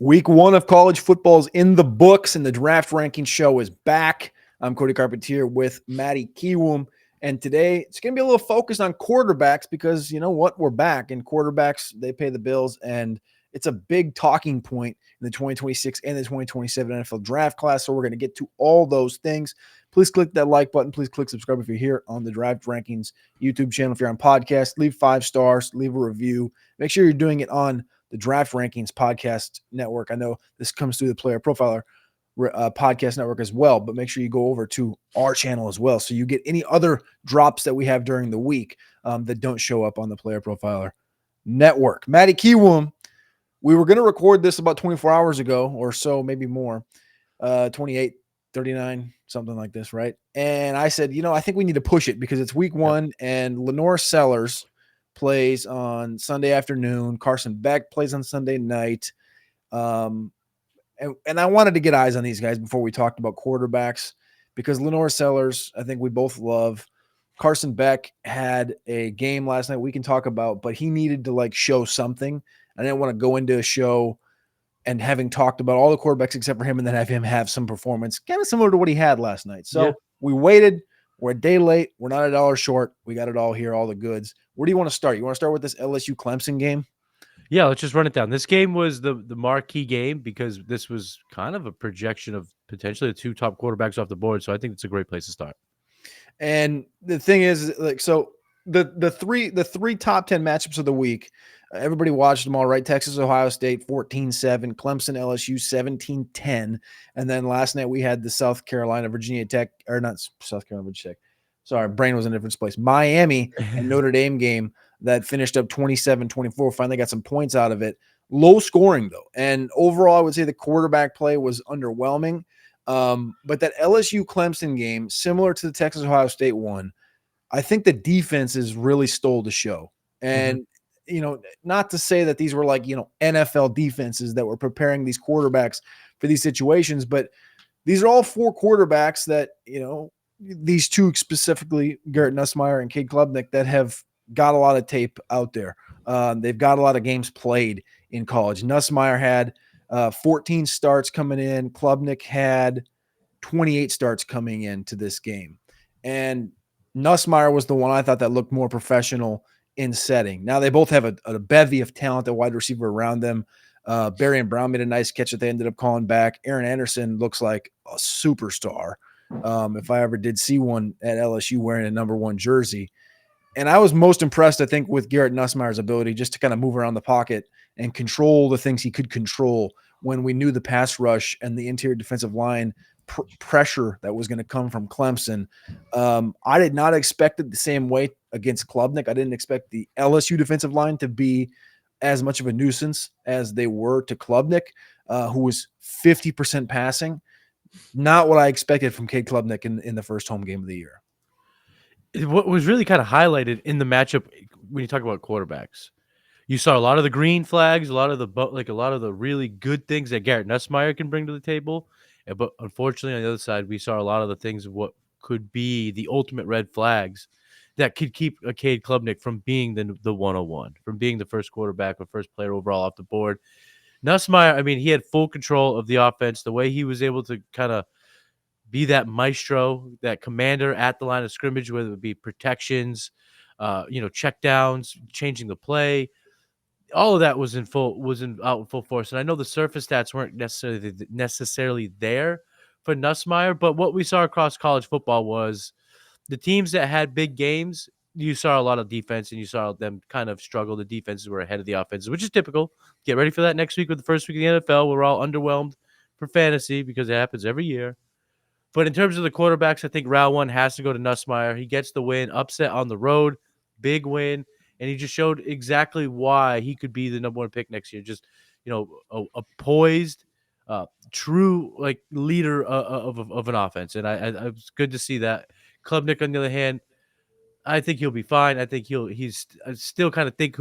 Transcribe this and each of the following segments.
Week one of college football is in the books, and the draft ranking show is back. I'm Cody Carpentier with Matty Kiwoom, and today it's going to be a little focused on quarterbacks because you know what? We're back, and quarterbacks, they pay the bills, and it's a big talking point in the 2026 and the 2027 NFL draft class, so we're going to get to all those things. Please click that like button. Please click subscribe if you're here on the Draft Rankings YouTube channel. If you're on podcast, leave 5 stars, leave a review. Make sure you're doing it on the Draft Rankings podcast network. I know this comes through the Player Profiler podcast network as well, but make sure you go over to our channel as well so you get any other drops that we have during the week that don't show up on the Player Profiler network. Matty Kiwoom, we were going to record this about 24 hours ago or so, maybe more, 28, 39, something like this, right? And I said, I think we need to push it because it's week one and Lenore Sellers plays on Sunday afternoon. Carson Beck plays on Sunday night. And I wanted to get eyes on these guys before we talked about quarterbacks because Lenore Sellers, I think we both love. Carson Beck had a game last night we can talk about, but he needed to show something. I didn't want to go into a show and having talked about all the quarterbacks except for him and then have him have some performance kind of similar to what he had last night. So we waited. We're a day late. We're not $1 short. We got it all here, all the goods. Where do you want to start? You want to start with this LSU Clemson game? Yeah, let's just run it down. This game was the marquee game because this was kind of a projection of potentially the 2 top quarterbacks off the board. So I think it's a great place to start. And the thing is, the three top 10 matchups of the week, everybody watched them all, right? Texas, Ohio State, 14-7, Clemson, LSU, 17-10. And then last night we had the South Carolina, Virginia Tech, or not South Carolina, Virginia Tech. Sorry, brain was in a different place. Miami and Notre Dame game that finished up 27-24, finally got some points out of it. Low scoring, though. And overall, I would say the quarterback play was underwhelming. But that LSU Clemson game, similar to the Texas Ohio State one, I think the defenses really stole the show. And, not to say that these were NFL defenses that were preparing these quarterbacks for these situations, but these are all 4 quarterbacks that, these 2 specifically, Garrett Nussmeier and Cade Klubnik, that have got a lot of tape out there. They've got a lot of games played in college. Nussmeier had 14 starts coming in. Klubnik had 28 starts coming into this game. And Nussmeier was the one I thought that looked more professional in setting. Now they both have a bevy of talent at wide receiver around them. Barry and Brown made a nice catch that they ended up calling back. Aaron Anderson looks like a superstar. If I ever did see one at LSU wearing a number 1 jersey. And I was most impressed, I think, with Garrett Nussmeier's ability just to kind of move around the pocket and control the things he could control when we knew the pass rush and the interior defensive line pressure that was going to come from Clemson. I did not expect it the same way against Klubnik. I didn't expect the LSU defensive line to be as much of a nuisance as they were to Klubnik, who was 50% passing. Not what I expected from Cade Klubnik in the first home game of the year. What was really kind of highlighted in the matchup when you talk about quarterbacks, you saw a lot of the green flags, a lot of the really good things that Garrett Nussmeier can bring to the table. But unfortunately, on the other side, we saw a lot of the things of what could be the ultimate red flags that could keep a Cade Klubnik from being the 101, from being the first quarterback or first player overall off the board. Nussmeier, he had full control of the offense. The way he was able to kind of be that maestro, that commander at the line of scrimmage, whether it be protections, check downs, changing the play. All of that was out in full force. And I know the surface stats weren't necessarily there for Nussmeier, but what we saw across college football was the teams that had big games, you saw a lot of defense and you saw them kind of struggle. The defenses were ahead of the offenses, which is typical. Get ready for that next week with the first week of the NFL. We're all underwhelmed for fantasy because it happens every year. But in terms of the quarterbacks, I think round 1 has to go to Nussmeier. He gets the win, upset on the road, big win, and he just showed exactly why he could be the number 1 pick next year. Just, a poised, true leader of an offense, and I was good to see that. Klubnik, on the other hand, I think he'll be fine. I think I still kind of think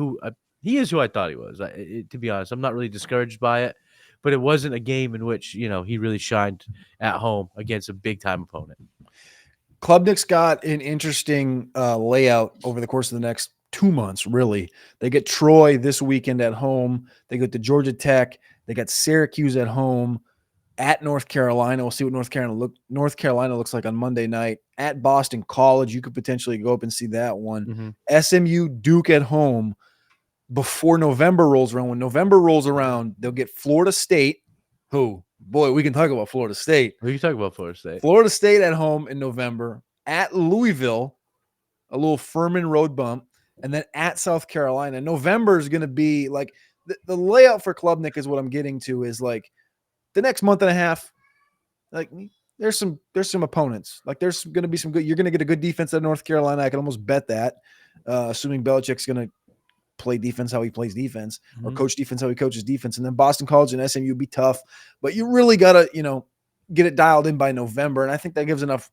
he is who I thought he was. To be honest, I'm not really discouraged by it. But it wasn't a game in which, he really shined at home against a big-time opponent. Klubnik's got an interesting layout over the course of the next 2 months, really. They get Troy this weekend at home. They go to Georgia Tech. They got Syracuse at home, at North Carolina. We'll see what North Carolina looks like on Monday night. At Boston College, you could potentially go up and see that one. Mm-hmm. SMU Duke at home before November rolls around. When November rolls around, they'll get Florida State. Who? Boy, we can talk about Florida State. We can talk about Florida State. Florida State at home in November. At Louisville, a little Furman road bump. And then at South Carolina. November is going to be like the layout for Klubnik is what I'm getting to is like the next month and a half. Like there's some opponents. Like there's going to be some good. You're going to get a good defense at North Carolina. I can almost bet that, assuming Belichick's going to play defense how he plays defense or coach defense how he coaches defense. And then Boston College and SMU be tough, but you really got to, get it dialed in by November. And I think that gives enough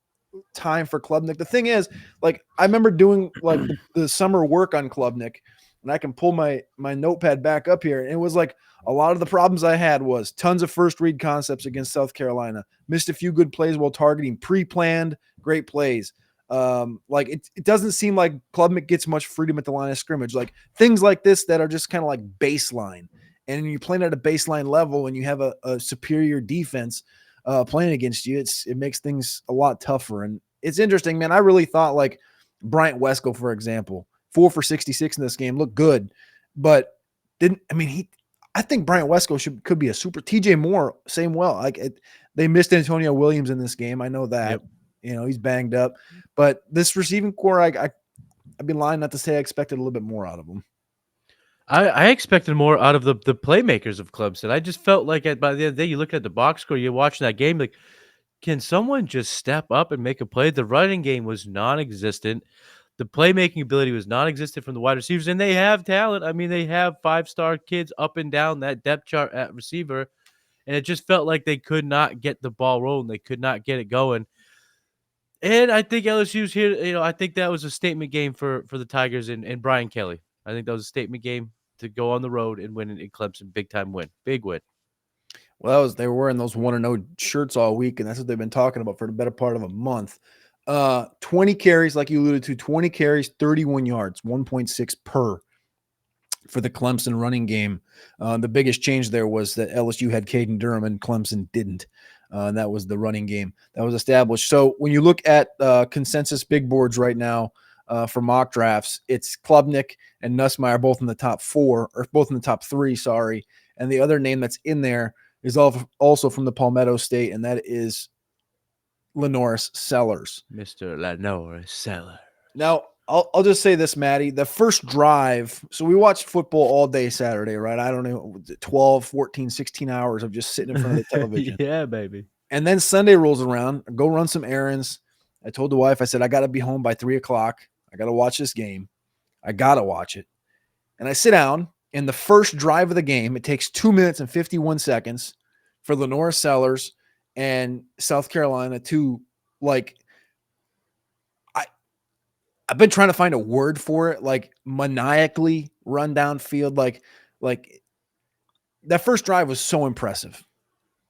time for Klubnik. The thing is, like, I remember doing like the summer work on Klubnik, and I can pull my notepad back up here. And it was like a lot of the problems I had was tons of first read concepts against South Carolina, missed a few good plays while targeting, pre-planned great plays. Like it doesn't seem like Klubnik gets much freedom at the line of scrimmage, like things like this that are just kind of like baseline. And you're playing at a baseline level and you have a superior defense playing against you, it makes things a lot tougher. And it's interesting, man. I really thought like Bryant Wesco, for example, 4 for 66 in this game, looked good, but I think Bryant Wesco could be a super. TJ Moore, same well. They missed Antonio Williams in this game. I know that. Yep. He's banged up, but this receiving core, I'd be lying not to say I expected a little bit more out of him. I expected more out of the playmakers of Clemson. I just felt like by the end of the day, you look at the box score, you're watching that game, like, can someone just step up and make a play? The running game was non-existent. The playmaking ability was non-existent from the wide receivers, and they have talent. I mean, they have 5-star kids up and down that depth chart at receiver, and it just felt like they could not get the ball rolling. They could not get it going. And I think LSU's here. I think that was a statement game for the Tigers and Brian Kelly. I think that was a statement game to go on the road and win in Clemson. Big-time win. Big win. Well, they were wearing those 1-0 shirts all week, and that's what they've been talking about for the better part of a month. 20 carries, like you alluded to, 20 carries, 31 yards, 1.6 per for the Clemson running game. The biggest change there was that LSU had Caden Durham and Clemson didn't. And that was the running game that was established. So when you look at consensus big boards right now for mock drafts, it's Klubnik and Nussmeier both in the top 4, or both in the top 3, sorry. And the other name that's in there is also from the Palmetto State, and that is Lenoris Sellers. Mr. Lenoris Sellers. Now, I'll just say this, Matty. The first drive, so we watched football all day Saturday, right? I don't know, 12, 14, 16 hours of just sitting in front of the television. Yeah, baby. And then Sunday rolls around, I go run some errands. I told the wife, I said, I got to be home by 3 o'clock. I got to watch this game. I got to watch it. And I sit down, and the first drive of the game, it takes 2 minutes and 51 seconds for Lenoris Sellers and South Carolina to, like, I've been trying to find a word for it, like maniacally run down field. Like that first drive was so impressive.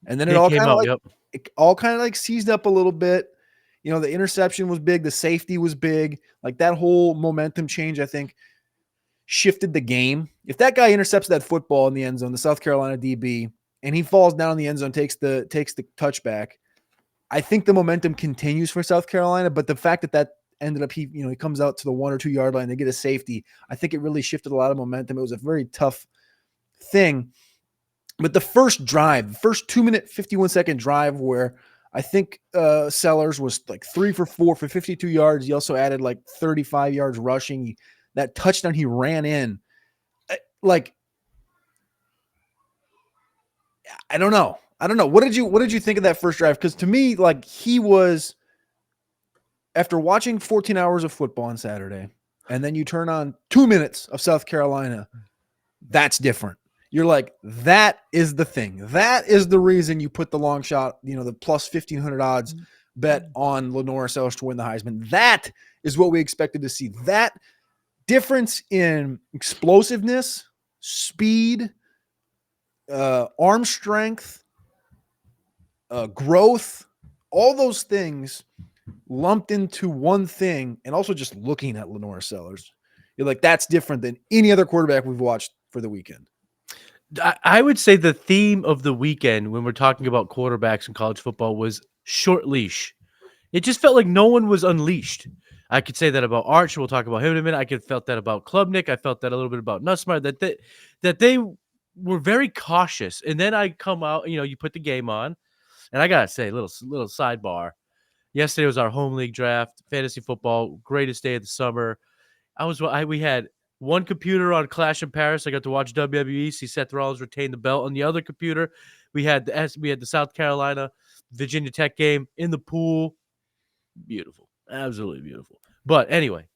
And then it all kind of like seized up a little bit. The interception was big. The safety was big. Like that whole momentum change, I think, shifted the game. If that guy intercepts that football in the end zone, the South Carolina DB, and he falls down in the end zone, takes the touchback, I think the momentum continues for South Carolina. But the fact that ended up, he comes out to the 1 or 2 yard line, they get a safety, I think it really shifted a lot of momentum. It was a very tough thing. But the first 2 minute, 51 second drive, where I think Sellers was like 3 for 4 for 52 yards. He also added like 35 yards rushing. That touchdown he ran in, like, I don't know. What did you think of that first drive? Because to me, like, he was, after watching 14 hours of football on Saturday, and then you turn on 2 minutes of South Carolina, that's different. You're like, that is the thing. That is the reason you put the long shot, the plus 1,500 odds bet on Lenoris Sellers to win the Heisman. That is what we expected to see. That difference in explosiveness, speed, arm strength, growth, all those things lumped into one thing. And also just looking at Lenoris Sellers, you're like, that's different than any other quarterback we've watched for the weekend. I would say the theme of the weekend when we're talking about quarterbacks in college football was short leash. It just felt like no one was unleashed. I could say that about Arch. We'll talk about him in a minute. I could felt that about Klubnik. I felt that a little bit about Nussmeyer. That they were very cautious. And then I come out. You put the game on, and I gotta say, little sidebar. Yesterday was our home league draft, fantasy football, greatest day of the summer. We had one computer on Clash in Paris. I got to watch WWE, see Seth Rollins retain the belt. On the other computer, we had the South Carolina Virginia Tech game in the pool. Beautiful, absolutely beautiful. But anyway,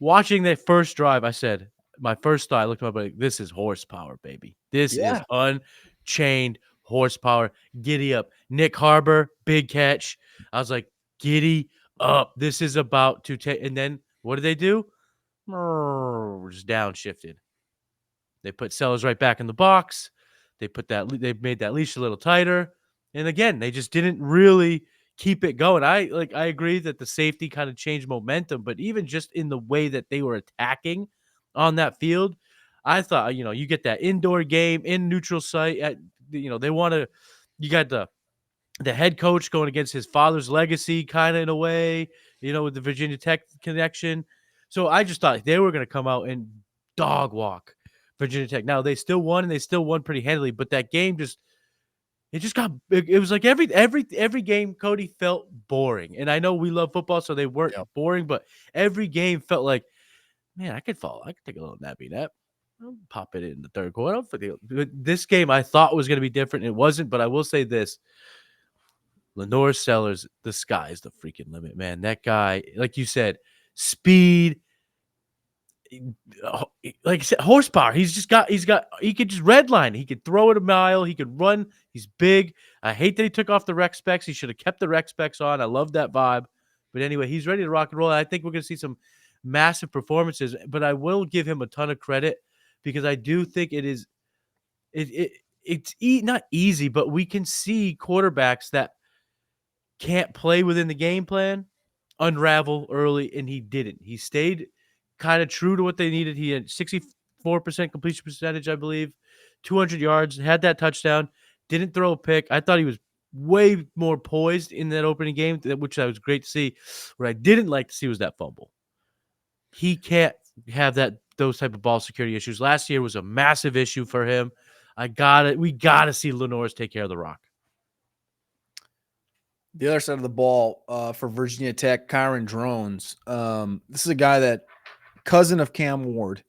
watching that first drive, I said my first thought. I looked at my buddy. This is horsepower, baby. This is Yeah. unchained horsepower. Giddy up, Nick Harbor, big catch. I was like, giddy up. This is about to take. And then what did they do? We're just downshifted. They put Sellers right back in the box. They made that leash a little tighter. And again, they just didn't really keep it going. I agree that the safety kind of changed momentum, but even just in the way that they were attacking on that field, I thought, you get that indoor game in neutral site. They want to. You got the head coach going against his father's legacy, kind of in a way, with the Virginia Tech connection. So I just thought they were going to come out and dog walk Virginia Tech. Now they still won, and they still won pretty handily, but that game it was like every game, Cody, felt boring. And I know we love football, so they weren't Yep. boring, but every game felt like, man, I could take a little nappy nap. I'll pop it in the third quarter. But this game I thought was going to be different. It wasn't, but I will say this. Lenore Sellers, the sky's the freaking limit, man. That guy, like you said, speed, like I said, horsepower. He could just redline. He could throw it a mile. He could run. He's big. I hate that he took off the rec specs. He should have kept the rec specs on. I love that vibe. But anyway, he's ready to rock and roll. I think we're going to see some massive performances, but I will give him a ton of credit because I do think it's not easy, but we can see quarterbacks that can't play within the game plan unravel early, and he didn't. He stayed kind of true to what they needed. He had 64% completion percentage, I believe, 200 yards, had that touchdown, didn't throw a pick. I thought he was way more poised in that opening game, which I was great to see. What I didn't like to see was that fumble. He can't have those type of ball security issues. Last year was a massive issue for him. We gotta see Lenore's take care of the rock. The other side of the ball for Virginia Tech, Kyron Drones. This is a guy that cousin of Cam Ward,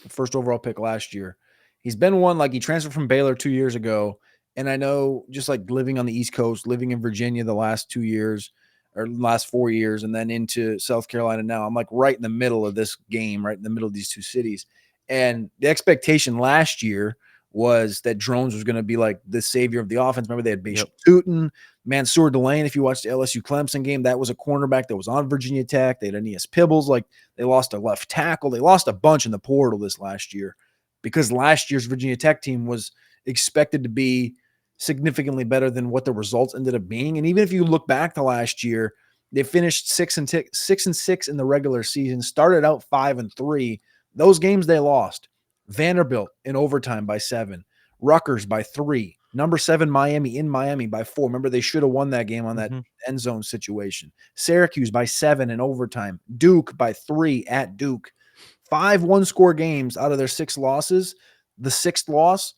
the first overall pick last year. He's been one, like he transferred from Baylor 2 years ago. And I know just like living on the East Coast, living in Virginia the last 2 years or last 4 years, and then into South Carolina now, I'm like right in the middle of this game, right in the middle of these two cities. And the expectation last year was that Drones was going to be like the savior of the offense. Remember, they had Bashan Tootin, Mansour Delane. If you watched the LSU Clemson game, that was a cornerback that was on Virginia Tech. They had Aeneas Pibbles. Like, they lost a left tackle. They lost a bunch in the portal this last year because last year's Virginia Tech team was expected to be significantly better than what the results ended up being. And even if you look back to last year, they finished 6-6 in the regular season, started out 5-3. Those games they lost. Vanderbilt in overtime by 7, Rutgers by 3, number 7 Miami in Miami by 4. Remember, they should have won that game on that end zone situation. Syracuse by 7 in overtime, Duke by 3 at Duke. 5 one-score games out of their 6 losses. The 6th loss,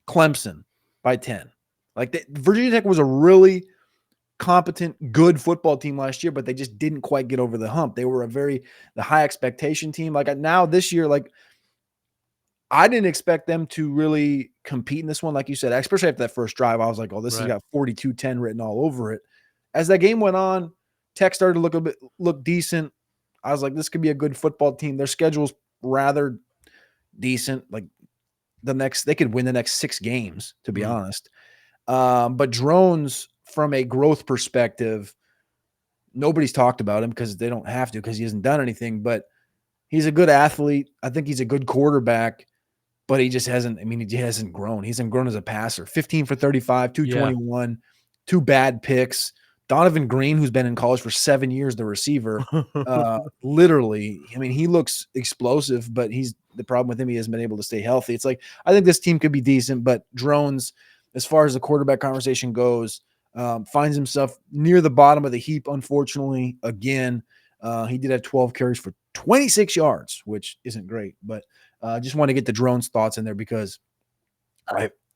Clemson by 10. Like, Virginia Tech was a really competent, good football team last year, but they just didn't quite get over the hump. They were the high expectation team. Like, now this year, like, I didn't expect them to really compete in this one. Like you said, especially after that first drive, I was like, oh, this has got 42-10 written all over it. As that game went on, Tech started to look decent. I was like, this could be a good football team. Their schedule's rather decent. Like, they could win the next 6 games, to be honest. But Drones, from a growth perspective, nobody's talked about him because they don't have to, because he hasn't done anything. But he's a good athlete. I think he's a good quarterback. But he just hasn't. I mean, he hasn't grown. He hasn't grown as a passer. 15 for 35, 221, 2 bad picks, Donovan Green, who's been in college for 7 years, the receiver, literally, I mean, he looks explosive, but the problem with him, he hasn't been able to stay healthy. It's like, I think this team could be decent, but Drones, as far as the quarterback conversation goes, finds himself near the bottom of the heap, unfortunately, again. He did have 12 carries for 26 yards, which isn't great, but I just want to get the Drones thoughts in there because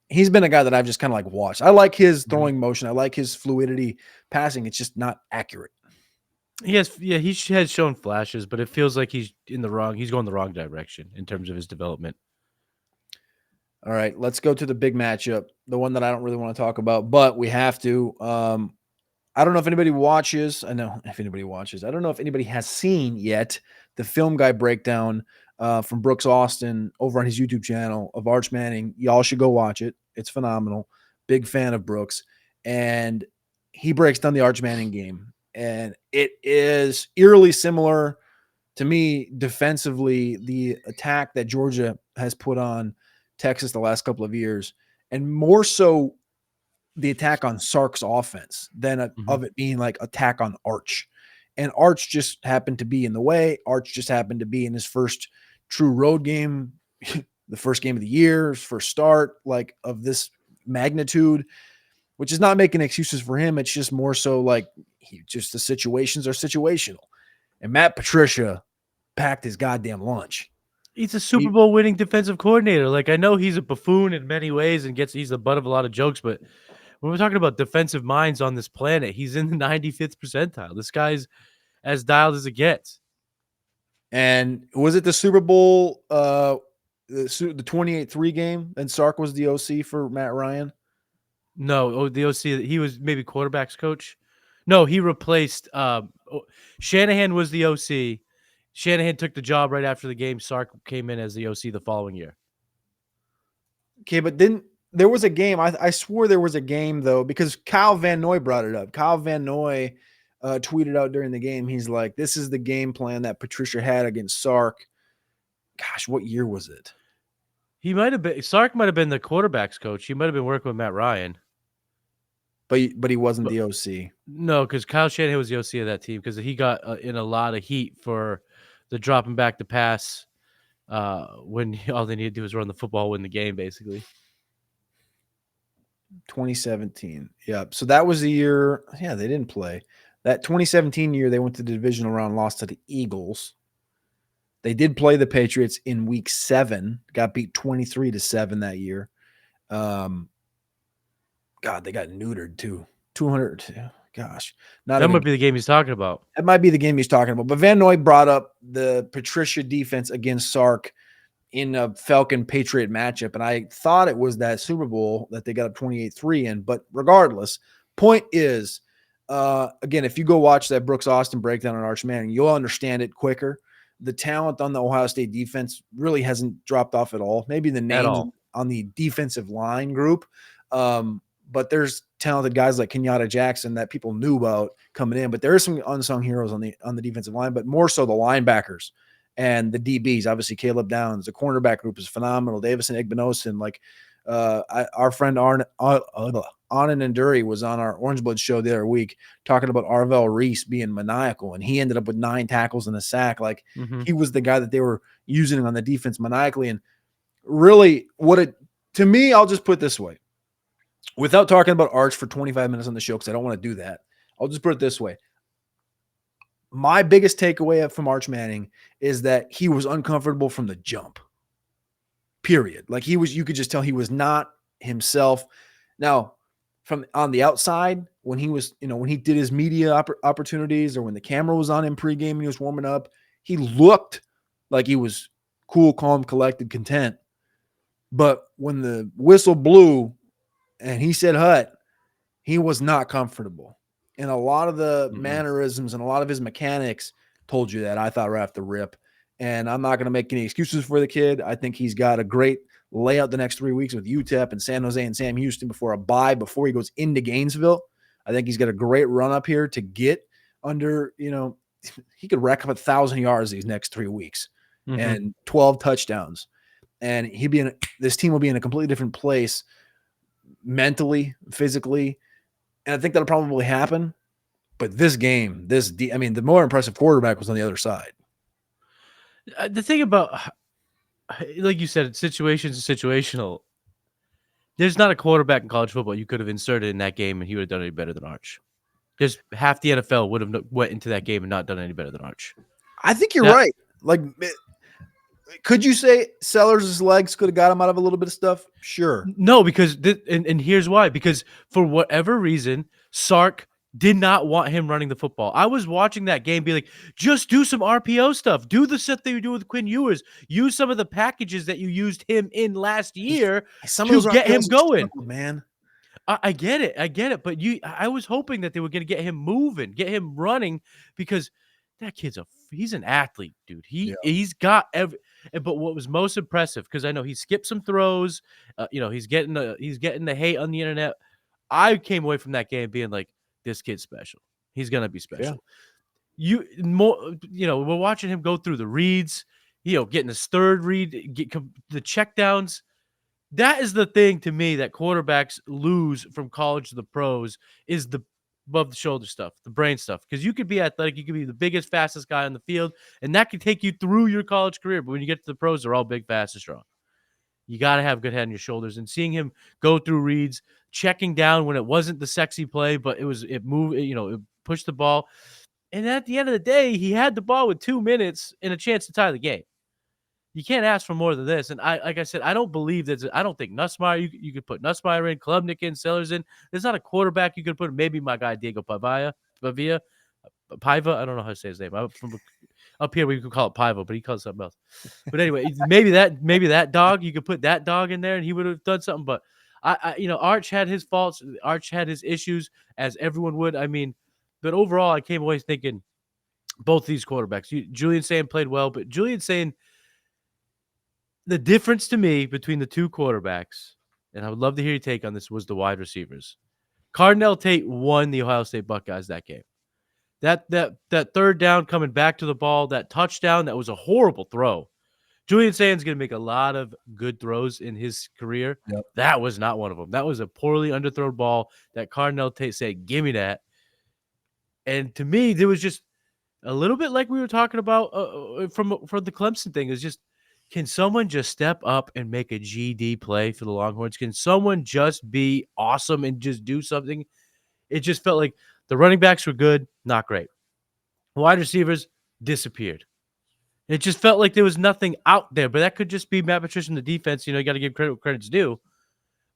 he's been a guy that I've just kind of like watched. I like his throwing motion. I like his fluidity passing. It's just not accurate. He has shown flashes, but it feels like he's going the wrong direction in terms of his development. All right, let's go to the big matchup, the one that I don't really want to talk about, but we have to. I don't know if anybody watches. I know if anybody watches. I don't know if anybody has seen yet the Film Guy breakdown from Brooks Austin over on his YouTube channel of Arch Manning. Y'all should go watch it. It's phenomenal. Big fan of Brooks. And he breaks down the Arch Manning game. And it is eerily similar to me defensively, the attack that Georgia has put on Texas the last couple of years, and more so the attack on Sark's offense than of it being like attack on Arch. And Arch just happened to be in the way. Arch just happened to be in his first true road game, the first game of the year, his first start, like of this magnitude, which is not making excuses for him. It's just more so like just the situations are situational. And Matt Patricia packed his goddamn lunch. He's a Super Bowl winning defensive coordinator. Like, I know he's a buffoon in many ways and he's the butt of a lot of jokes, but when we're talking about defensive minds on this planet, he's in the 95th percentile. This guy's as dialed as it gets. And was it the Super Bowl, the 28-3 game, and Sark was the OC for Matt Ryan? No, the OC, he was maybe quarterback's coach. No, he replaced Shanahan was the OC. Shanahan took the job right after the game. Sark came in as the OC the following year. Okay, but then there was a game. I swore there was a game, though, because Kyle Van Noy brought it up. Kyle Van Noy tweeted out during the game. He's like, this is the game plan that Patricia had against Sark. Gosh, what year was it? Sark might have been the quarterback's coach. He might have been working with Matt Ryan. But he wasn't the OC. No, because Kyle Shanahan was the OC of that team because he got in a lot of heat for the dropping back to pass when all they needed to do was run the football, win the game, basically. 2017. Yep. So that was the year. Yeah, they didn't play. That 2017 year, they went to the divisional round, lost to the Eagles. They did play the Patriots in week 7, got beat 23-7 that year. God, they got neutered too. 200. Gosh, that might be the game he's talking about. That might be the game he's talking about. But Van Noy brought up the Patricia defense against Sark in a Falcon Patriot matchup, and I thought it was that Super Bowl that they got up 28-3 in. But regardless, point is, again, if you go watch that Brooks Austin breakdown on Arch Manning, you'll understand it quicker. The talent on the Ohio State defense really hasn't dropped off at all. Maybe the names on the defensive line group. But there's talented guys like Kenyatta Jackson that people knew about coming in. But there are some unsung heroes on the defensive line, but more so the linebackers and the DBs. Obviously, Caleb Downs. The cornerback group is phenomenal. Davison Igbinosin. Like our friend Anand Nanduri was on our Orange Blood show the other week talking about Arvell Reese being maniacal, and he ended up with 9 tackles and a sack. Like he was the guy that they were using on the defense maniacally. And really, to me, I'll just put it this way. Without talking about Arch for 25 minutes on the show, because I don't want to do that, I'll just put it this way. My biggest takeaway from Arch Manning is that he was uncomfortable from the jump. Period. Like you could just tell he was not himself. Now, from on the outside, when he did his media opportunities or when the camera was on him pregame and he was warming up, he looked like he was cool, calm, collected, content. But when the whistle blew and he said hut, he was not comfortable. And a lot of the mannerisms and a lot of his mechanics told you that, I thought, right off the rip. And I'm not going to make any excuses for the kid. I think he's got a great layout the next 3 weeks with UTEP and San Jose and Sam Houston before a bye, before he goes into Gainesville. I think he's got a great run up here to get under, he could rack up 1,000 yards these next 3 weeks and 12 touchdowns. And this team will be in a completely different place mentally, physically. And I think that'll probably happen. But this game, I mean, the more impressive quarterback was on the other side. The thing about, like you said, situations are situational. There's not a quarterback in college football you could have inserted in that game and he would have done any better than Arch. There's half the NFL would have went into that game and not done any better than Arch. I think you're Now, right. Like, could you say Sellers' legs could have got him out of a little bit of stuff? Sure. no, because and here's why. Because for whatever reason, Sark did not want him running the football. I was watching that game, be like, just do some RPO stuff. Do the stuff that you do with Quinn Ewers. Use some of the packages that you used him in last year Some of to those get him RPOs going. struggled, man. I get it. But I was hoping that they were going to get him moving, get him running, because that kid's he's an athlete, dude. He's got But what was most impressive, because I know he skipped some throws, he's getting the hate on the internet. I came away from that game being like, this kid's special. He's gonna be special. Yeah. We're watching him go through the reads, getting his third read, the checkdowns. That is the thing to me that quarterbacks lose from college to the pros is the above the shoulder stuff, the brain stuff. Because you could be athletic, you could be the biggest, fastest guy on the field, and that could take you through your college career. But when you get to the pros, they're all big, fast, and strong. You got to have good head on your shoulders. And seeing him go through reads, checking down when it wasn't the sexy play, but it moved, it pushed the ball. And at the end of the day, he had the ball with 2 minutes and a chance to tie the game. You can't ask for more than this. And like I said, I don't believe that. I don't think Nussmeier, you could put Nussmeier in, Klubnik in, Sellers in. There's not a quarterback you could put. Maybe my guy Diego Paiva. I don't know how to say his name. Up here we could call it Paiva, but he calls it something else. But anyway, maybe that dog, you could put that dog in there and he would have done something. But Arch had his faults. Arch had his issues, as everyone would. I mean, but overall, I came away thinking both these quarterbacks. Julian Sayin played well, but Julian Sayin, the difference to me between the two quarterbacks, and I would love to hear your take on this, was the wide receivers. Cardinal Tate won the Ohio State Buckeyes that game. That third down coming back to the ball, that touchdown, that was a horrible throw. Julian Sayin's going to make a lot of good throws in his career. Yep. That was not one of them. That was a poorly underthrown ball that Cardinal Tate said, give me that. And to me, there was just a little bit like we were talking about from the Clemson thing. Is just, can someone just step up and make a GD play for the Longhorns? Can someone just be awesome and just do something? It just felt like the running backs were good, not great. Wide receivers disappeared. It just felt like there was nothing out there, but that could just be Matt Patricia in the defense. You got to give credit where credit's due.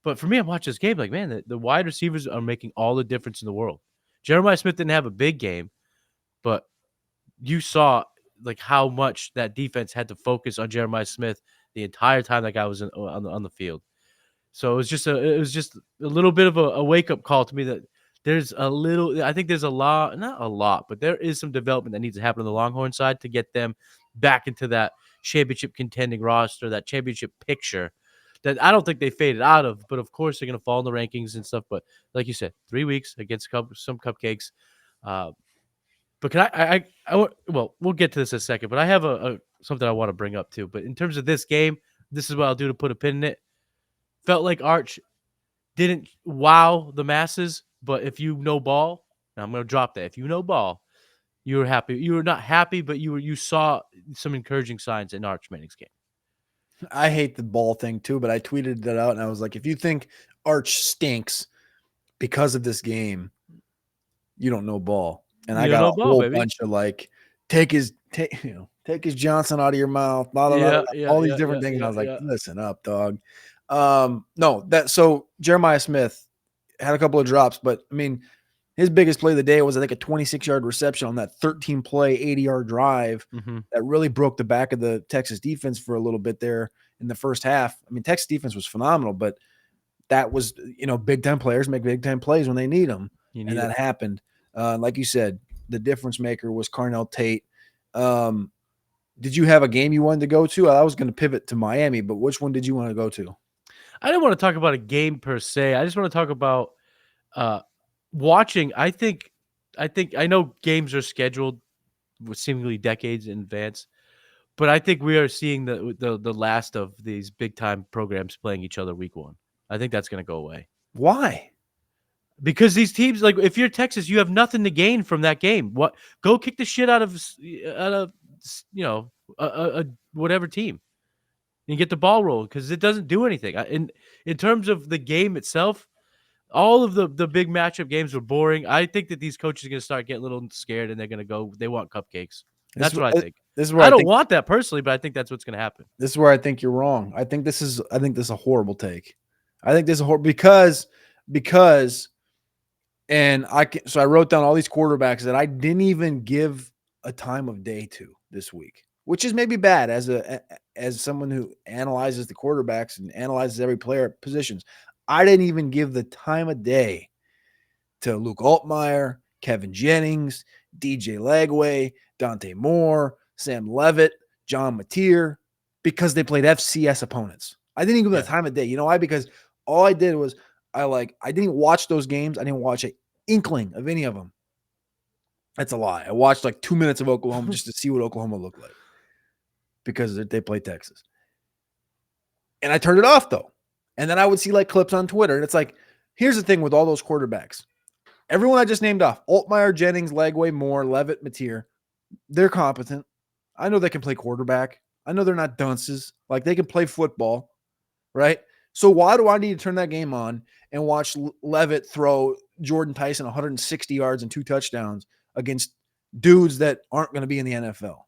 But for me, I'm watching this game like, man, the wide receivers are making all the difference in the world. Jeremiah Smith didn't have a big game, but you saw like how much that defense had to focus on Jeremiah Smith the entire time that guy was on the field. So it was just a little bit of a wake up call to me that I think there's not a lot, but there is some development that needs to happen on the Longhorn side to get them back into that championship contending roster, that championship picture that I don't think they faded out of, but of course they're going to fall in the rankings and stuff. But like you said, 3 weeks against some cupcakes. But can well, we'll get to this in a second, but I have something I want to bring up too. But in terms of this game, this is what I'll do to put a pin in it. Felt like Arch didn't wow the masses, but if you know ball, and I'm going to drop that. If you know ball, you were happy. You were not happy, but you saw some encouraging signs in Arch Manning's game. I hate the ball thing too, but I tweeted that out and I was like, if you think Arch stinks because of this game, you don't know ball. And I got a whole bunch of like, take his Johnson out of your mouth, all these different things. And I was like, listen up, dog. So Jeremiah Smith had a couple of drops, but I mean, his biggest play of the day was, I think, a 26-yard reception on that 13-play, 80-yard drive that really broke the back of the Texas defense for a little bit there in the first half. I mean, Texas defense was phenomenal, but that was, Big Ten players make Big Ten plays when they need them, and that happened. Like you said, the difference maker was Cardinal Tate. Did you have a game you wanted to go to? I was going to pivot to Miami, but which one did you want to go to? I didn't want to talk about a game per se. I just want to talk about watching. I know games are scheduled with seemingly decades in advance, but I think we are seeing the last of these big time programs playing each other week one. I think that's going to go away. Why? Because these teams, like if you're Texas, you have nothing to gain from that game. What? Go kick the shit out of a whatever team and get the ball rolling because it doesn't do anything. In terms of the game itself, all of the big matchup games were boring. I think that these coaches are going to start getting a little scared and they're going to go. They want cupcakes. That's what I think. This is where I don't want that personally, but I think that's what's going to happen. This is where I think you're wrong. I think this is a horrible take. I think this is horrible because and so I wrote down all these quarterbacks that I didn't even give a time of day to this week, which is maybe bad as someone who analyzes the quarterbacks and analyzes every player positions. I didn't even give the time of day to Luke Altmaier, Kevin Jennings, DJ Lagway, Dante Moore, Sam Levitt, John Mateer, because they played FCS opponents. I didn't even give them the time of day. You know why? Because all I did was I didn't even watch those games. I didn't watch an inkling of any of them. That's a lie. I watched like 2 minutes of Oklahoma just to see what Oklahoma looked like because they played Texas. And I turned it off though. And then I would see like clips on Twitter. And it's like, here's the thing with all those quarterbacks. Everyone I just named off, Altmaier, Jennings, Lagway, Moore, Levitt, Mateer, they're competent. I know they can play quarterback. I know they're not dunces. Like they can play football, right? So why do I need to turn that game on and watch Levitt throw Jordan Tyson 160 yards and 2 touchdowns against dudes that aren't going to be in the NFL,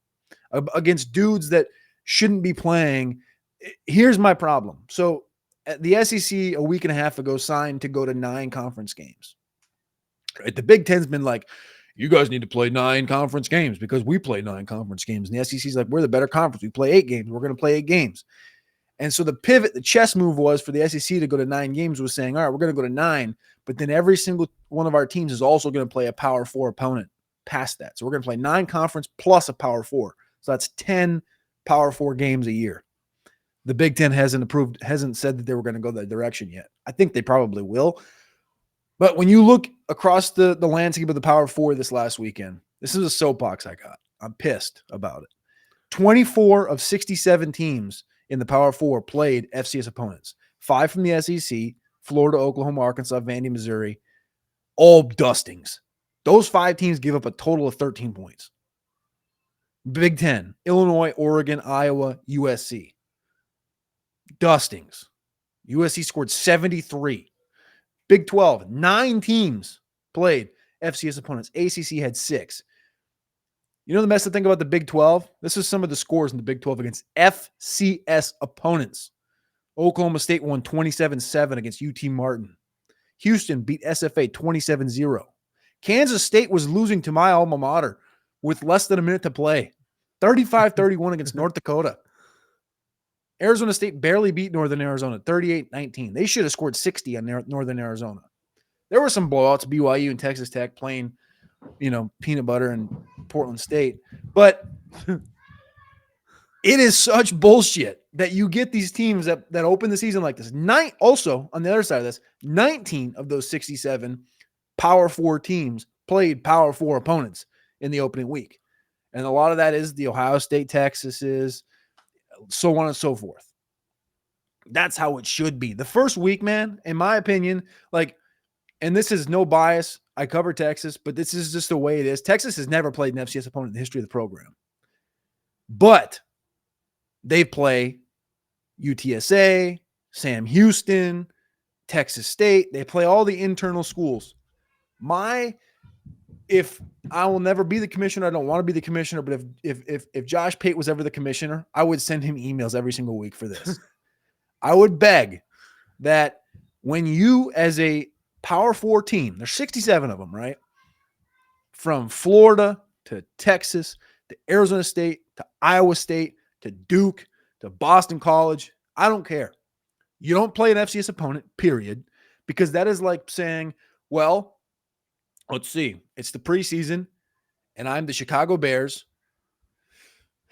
against dudes that shouldn't be playing? Here's my problem. So the SEC a week and a half ago signed to go to 9 conference games. Right? The Big Ten's been like, you guys need to play 9 conference games because we play 9 conference games. And the SEC's like, we're the better conference. We play 8 games. We're going to play 8 games. And so the pivot, the chess move was for the SEC to go to 9 games was saying, all right, we're going to go to 9, but then every single one of our teams is also going to play a Power 4 opponent past that. So we're going to play 9 conference plus a Power 4. So that's 10 Power 4 games a year. The Big Ten hasn't said that they were going to go that direction yet. I think they probably will. But when you look across the landscape of the Power 4 this last weekend, this is a soapbox I got. I'm pissed about it. 24 of 67 teams in the Power 4 played FCS opponents. 5 from the SEC, Florida, Oklahoma, Arkansas, Vandy, Missouri, all dustings. Those 5 teams give up a total of 13 points. Big Ten, Illinois, Oregon, Iowa, USC. Dustings. USC scored 73. Big 12, 9 teams played FCS opponents. ACC had 6. You know the messed up thing about the Big 12? This is some of the scores in the Big 12 against FCS opponents. Oklahoma State won 27-7 against UT Martin. Houston beat SFA 27-0. Kansas State was losing to my alma mater with less than a minute to play. 35-31 against North Dakota. Arizona State barely beat Northern Arizona, 38-19. They should have scored 60 on Northern Arizona. There were some blowouts, BYU and Texas Tech playing, peanut butter and Portland State. But it is such bullshit that you get these teams that open the season like this. Also, on the other side of this, 19 of those 67 Power 4 teams played Power 4 opponents in the opening week. And a lot of that is the Ohio State, Texas, so on and so forth. That's how it should be. The first week, man, in my opinion, and this is no bias. I cover Texas, but this is just the way it is. Texas has never played an FCS opponent in the history of the program. But they play UTSA, Sam Houston, Texas State. They play all the internal schools. If I will never be the commissioner, I don't want to be the commissioner, but if Josh Pate was ever the commissioner, I would send him emails every single week for this. I would beg that when you, as a Power 4 team, there's 67 of them, right? From Florida to Texas to Arizona State to Iowa State to Duke to Boston College, I don't care. You don't play an FCS opponent, period, because that is like saying, well, let's see, it's the preseason, and I'm the Chicago Bears.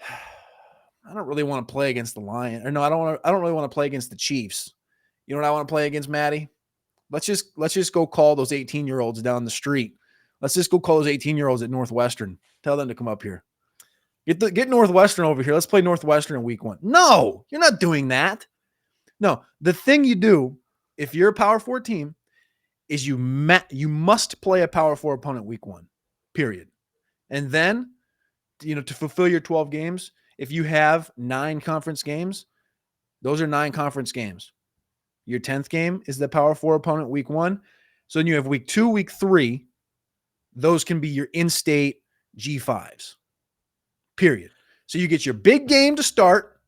I don't really want to play against the Lions. Or no, I don't really want to play against the Chiefs. You know what I want to play against, Matty? Let's just go call those 18-year-olds down the street. Let's just go call those 18-year-olds at Northwestern. Tell them to come up here. Get Northwestern over here. Let's play Northwestern in week 1. No, you're not doing that. No, the thing you do if you're a Power 4 team is you must play a Power 4 opponent week 1, period. And then, to fulfill your 12 games, if you have 9 conference games, those are 9 conference games. Your 10th game is the Power 4 opponent week 1. So then you have week 2, week 3. Those can be your in-state G5s, period. So you get your big game to start,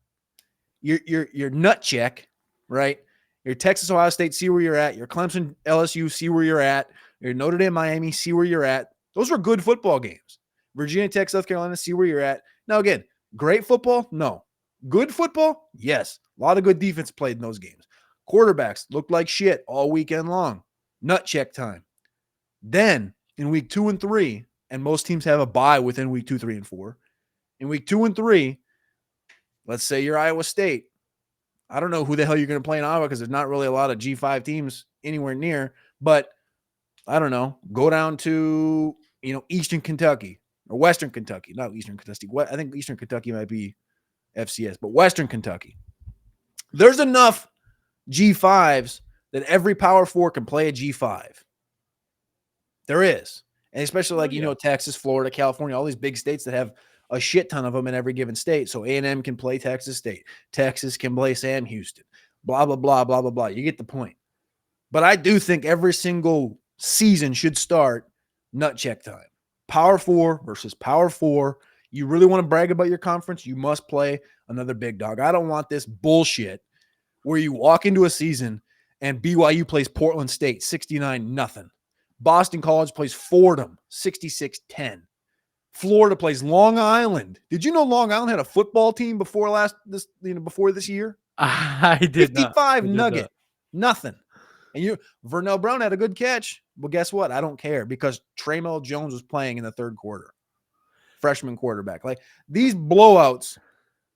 your nut check, right? Your Texas, Ohio State, see where you're at. Your Clemson, LSU, see where you're at. Your Notre Dame, Miami, see where you're at. Those were good football games. Virginia Tech, South Carolina, see where you're at. Now, again, great football? No. Good football? Yes. A lot of good defense played in those games. Quarterbacks looked like shit all weekend long. Nut check time. Then, in week 2 and 3, and most teams have a bye within week 2, 3, and 4. In week 2 and 3, let's say you're Iowa State. I don't know who the hell you're going to play in Iowa because there's not really a lot of G5 teams anywhere near. But I don't know. Go down to, Eastern Kentucky or Western Kentucky. Not Eastern Kentucky. I think Eastern Kentucky might be FCS, but Western Kentucky. There's enough G5s that every Power 4 can play a G5. There is. And especially Texas, Florida, California, all these big states that have a shit ton of them in every given state. So A&M can play Texas State. Texas can play Sam Houston. Blah, blah, blah, blah, blah, blah. You get the point. But I do think every single season should start nut check time. Power 4 versus Power 4. You really want to brag about your conference, you must play another big dog. I don't want this bullshit where you walk into a season and BYU plays Portland State 69-0. Boston College plays Fordham 66-10. Florida plays Long Island. Did you know Long Island had a football team before this year? I did 55 Nugget. Nothing. And Vernell Brown had a good catch. Well, guess what? I don't care because Trammell Jones was playing in the third quarter. Freshman quarterback. Like, these blowouts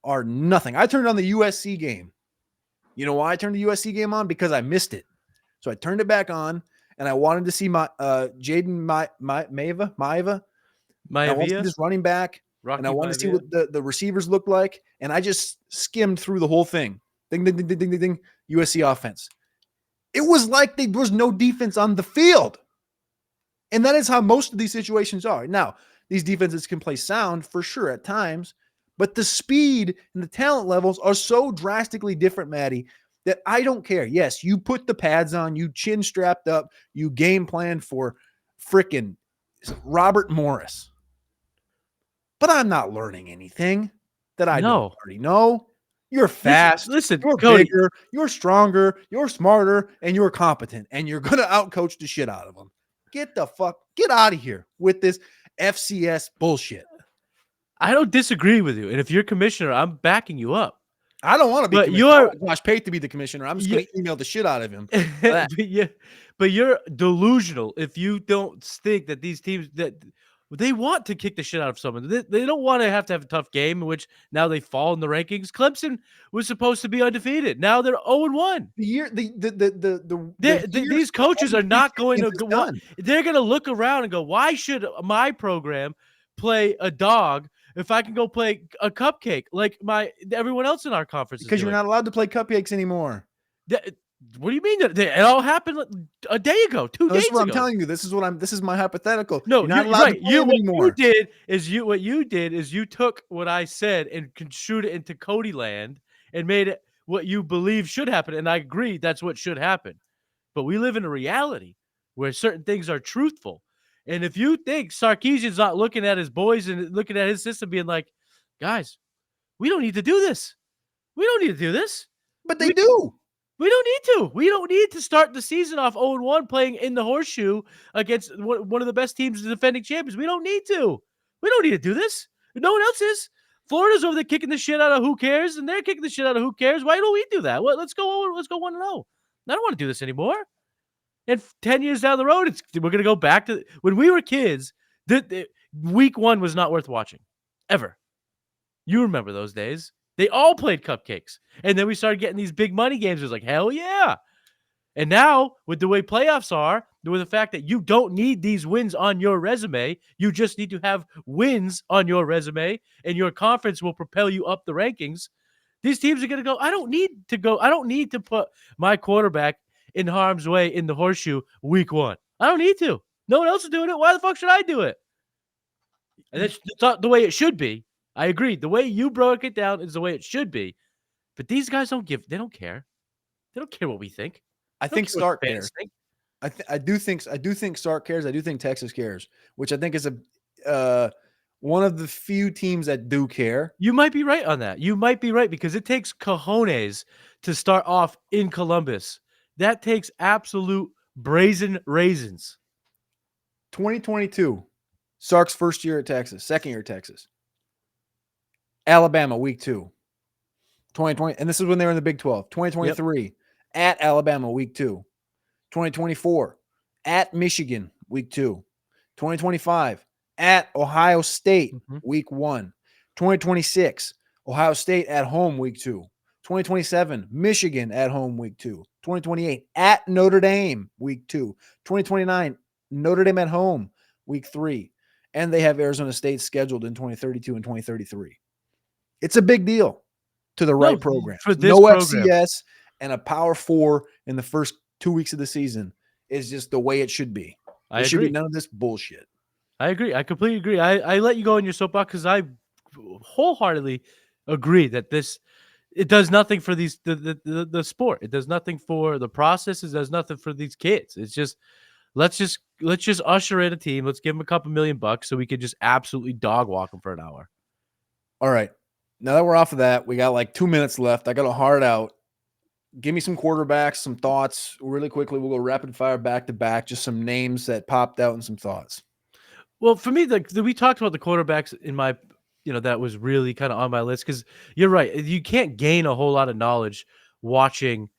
are nothing. I turned on the USC game. You know why I turned the USC game on? Because I missed it. So I turned it back on, and I wanted to see my Jaden Maiva. I want to see this running back, and I want to see what the receivers look like. And I just skimmed through the whole thing. Ding, ding, ding, ding, ding, ding, ding. USC offense. It was like there was no defense on the field. And that is how most of these situations are. Now, these defenses can play sound for sure at times, but the speed and the talent levels are so drastically different, Matty, that I don't care. Yes, you put the pads on, you chin strapped up, you game plan for frickin' Robert Morris. But I'm not learning anything that I don't already know. You're fast. Listen, you're Cody, bigger, you're stronger, you're smarter, and you're competent, and you're going to outcoach the shit out of them. Get out of here with this FCS bullshit. I don't disagree with you. And if you're commissioner, I'm backing you up. I don't want to be commissioner. I want Josh Pate to be the commissioner. I'm just going to email the shit out of him. But you're delusional if you don't think that these teams that they want to kick the shit out of someone. They don't want to have a tough game in which now they fall in the rankings. Clemson was supposed to be undefeated. Now they're 0-1. These coaches are not going to go. They're going to look around and go, why should my program play a dog if I can go play a cupcake like everyone else in our conference? Because you're not allowed to play cupcakes anymore. What do you mean? It all happened a day ago, 2 days ago. This is what I'm telling you. This is my hypothetical. No, you're not allowed to play anymore. What you did is you took what I said and construed it into Cody land and made it what you believe should happen. And I agree that's what should happen. But we live in a reality where certain things are truthful. And if you think Sarkisian's not looking at his boys and looking at his system being like, guys, we don't need to do this. We don't need to do this. But they do. We don't need to. We don't need to start the season off 0-1 playing in the horseshoe against one of the best teams, the defending champions. We don't need to. We don't need to do this. No one else is. Florida's over there kicking the shit out of who cares, and they're kicking the shit out of who cares. Why don't we do that? Well, let's go 1-0. I don't want to do this anymore. And 10 years down the road, we're going to go back to when we were kids. Week 1 was not worth watching, ever. You remember those days. They all played cupcakes. And then we started getting these big money games. It was like, hell yeah. And now, with the way playoffs are, with the fact that you don't need these wins on your resume, you just need to have wins on your resume, and your conference will propel you up the rankings. These teams are going to go, I don't need to put my quarterback in harm's way in the horseshoe week 1. I don't need to. No one else is doing it. Why the fuck should I do it? And that's not the way it should be. I agree. The way you broke it down is the way it should be. But these guys they don't care. They don't care what we think. I They don't think care what Stark the cares. fans think. I do think Stark cares. I do think Texas cares, which I think is one of the few teams that do care. You might be right on that. You might be right because it takes cojones to start off in Columbus. That takes absolute brazen raisins. 2022, Sark's first year at Texas, second year at Texas. Alabama, week 2. 2020, and this is when they were in the Big 12. 2023, at Alabama, week 2. 2024, at Michigan, week 2. 2025, at Ohio State, week 1. 2026, Ohio State at home, week 2. 2027, Michigan at home, week 2. 2028, at Notre Dame, week 2. 2029, Notre Dame at home, week 3. And they have Arizona State scheduled in 2032 and 2033. It's a big deal to the right program. For this no program. FCS and a Power 4 in the first 2 weeks of the season is just the way it should be. There should be none of this bullshit. I agree. I completely agree. I let you go in your soapbox because I wholeheartedly agree that it does nothing for the sport. It does nothing for the process. It does nothing for these kids. It's just let's just usher in a team. Let's give them a couple $1,000,000 so we could just absolutely dog walk them for an hour. All right. Now that we're off of that, we got like 2 minutes left. I got a hard out. Give me some quarterbacks, some thoughts really quickly. We'll go rapid fire back to back. Just some names that popped out and some thoughts. Well, for me, we talked about the quarterbacks in my, that was really kind of on my list because you're right. You can't gain a whole lot of knowledge watching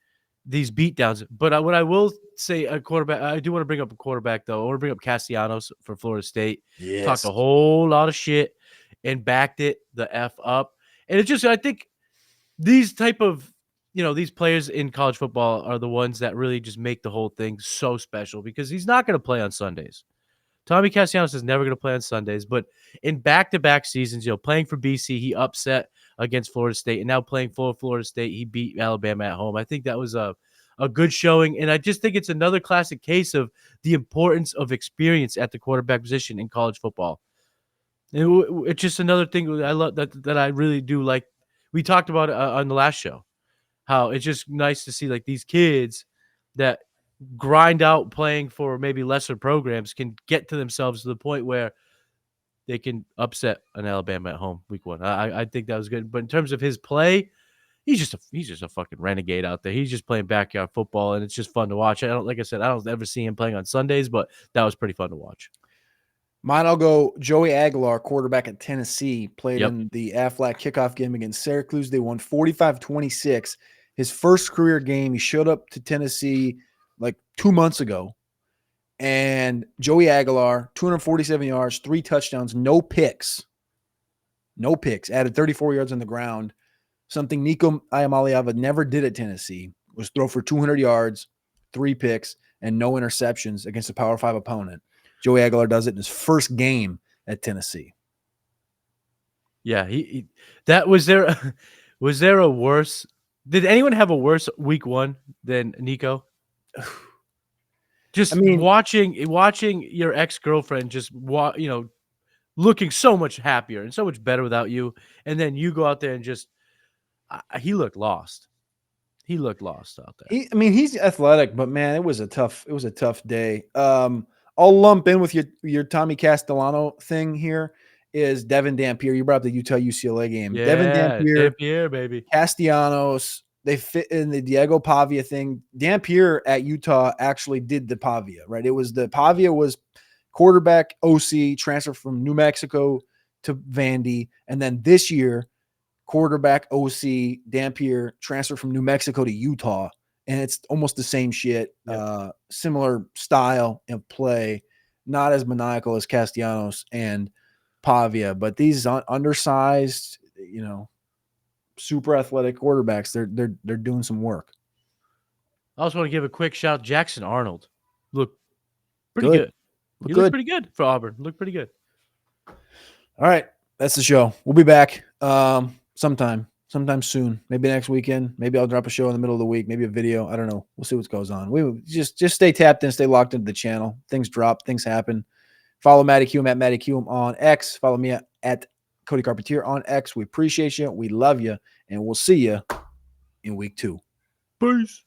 these beatdowns. But what I will say, a quarterback, I do want to bring up a quarterback, though. I want to bring up Castellanos for Florida State. Yes. Talked a whole lot of shit and backed it the F up. And it's just, I think these type of, these players in college football are the ones that really just make the whole thing so special because he's not going to play on Sundays. Tommy Castellanos is never going to play on Sundays, but in back-to-back seasons, playing for BC, he upset against Florida State, and now playing for Florida State, he beat Alabama at home. I think that was a good showing, and I just think it's another classic case of the importance of experience at the quarterback position in college football. It's just another thing I love that I really do like. We talked about it on the last show, how it's just nice to see like these kids that grind out playing for maybe lesser programs can get to themselves to the point where they can upset an Alabama at home week 1. I think that was good. But in terms of his play, he's just a fucking renegade out there. He's just playing backyard football, and it's just fun to watch. Like I said, I don't ever see him playing on Sundays, but that was pretty fun to watch. Mine, I'll go Joey Aguilar, quarterback at Tennessee, played in the Aflac kickoff game against Syracuse. They won 45-26. His first career game, he showed up to Tennessee like 2 months ago. And Joey Aguilar, 247 yards, 3 touchdowns, no picks. No picks. Added 34 yards on the ground. Something Nico Iamaleava never did at Tennessee was throw for 200 yards, 3 picks, and no interceptions against a Power 5 opponent. Joey Aguilar does it in his first game at Tennessee. Yeah, he that was there. Was there a worse? Did anyone have a worse week 1 than Nico? Just watching your ex-girlfriend just looking so much happier and so much better without you, and then you go out there and just he looked lost. He looked lost out there. He's athletic, but man, it was a tough day. I'll lump in with your Tommy Castellano thing here is Devin Dampier. You brought up the Utah UCLA game. Yeah, Devin Dampier, baby. Castellanos, they fit in the Diego Pavia thing. Dampier at Utah actually did the Pavia, right? Pavia was quarterback OC, transfer from New Mexico to Vandy. And then this year, quarterback OC, Dampier, transfer from New Mexico to Utah. And it's almost the same shit, similar style of play, not as maniacal as Castellanos and Pavia, but these undersized, super athletic quarterbacks, they're doing some work. I also want to give a quick shout. Jackson Arnold looked pretty good. He looked pretty good for Auburn. Looked pretty good. All right, that's the show. We'll be back sometime sometime soon. Maybe next weekend. Maybe I'll drop a show in the middle of the week. Maybe a video. I don't know. We'll see what goes on. We just stay tapped in, stay locked into the channel. Things drop, things happen. Follow Matty Cume at Matty Cume on X. Follow me at Cody Carpentier on X. We appreciate you. We love you. And we'll see you in week 2. Peace.